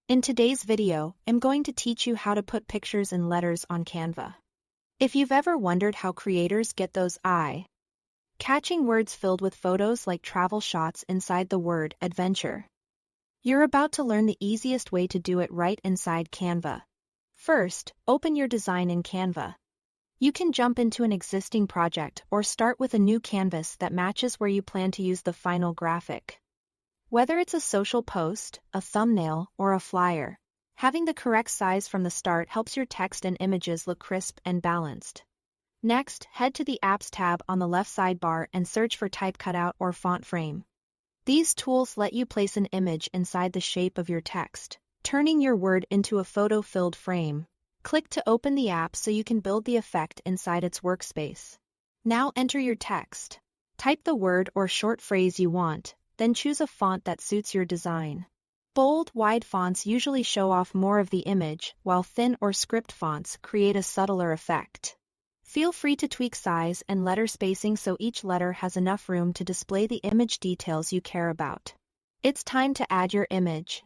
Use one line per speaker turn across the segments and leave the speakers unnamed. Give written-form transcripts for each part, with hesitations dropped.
In today's video, I'm going to teach you how to put pictures and letters on Canva. If you've ever wondered how creators get those eye-catching words filled with photos like travel shots inside the word adventure, you're about to learn the easiest way to do it right inside Canva. First, open your design in Canva. You can jump into an existing project or start with a new canvas that matches where you plan to use the final graphic. Whether it's a social post, a thumbnail, or a flyer, having the correct size from the start helps your text and images look crisp and balanced. Next, head to the Apps tab on the left sidebar and search for Type Cutout or Font Frame. These tools let you place an image inside the shape of your text, turning your word into a photo-filled frame. Click to open the app so you can build the effect inside its workspace. Now enter your text. Type the word or short phrase you want, then choose a font that suits your design. Bold, wide fonts usually show off more of the image, while thin or script fonts create a subtler effect. Feel free to tweak size and letter spacing so each letter has enough room to display the image details you care about. It's time to add your image.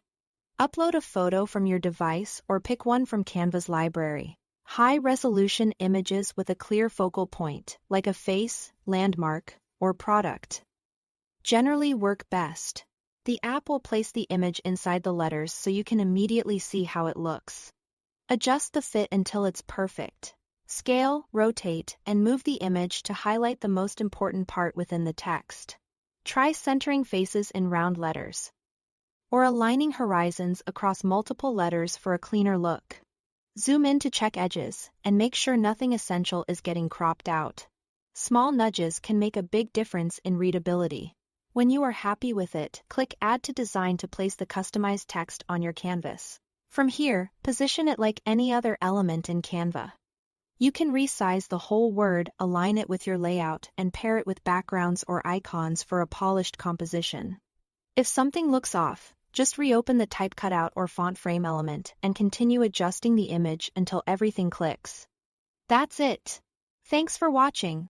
Upload a photo from your device or pick one from Canva's library. High-resolution images with a clear focal point, like a face, landmark, or product, generally work best. The app will place the image inside the letters so you can immediately see how it looks. Adjust the fit until it's perfect. Scale, rotate, and move the image to highlight the most important part within the text. Try centering faces in round letters, or aligning horizons across multiple letters for a cleaner look. Zoom in to check edges, and make sure nothing essential is getting cropped out. Small nudges can make a big difference in readability. When you are happy with it, click Add to Design to place the customized text on your canvas. From here, position it like any other element in Canva. You can resize the whole word, align it with your layout, and pair it with backgrounds or icons for a polished composition. If something looks off, just reopen the Type Cutout or Font Frame element and continue adjusting the image until everything clicks. That's it. Thanks for watching.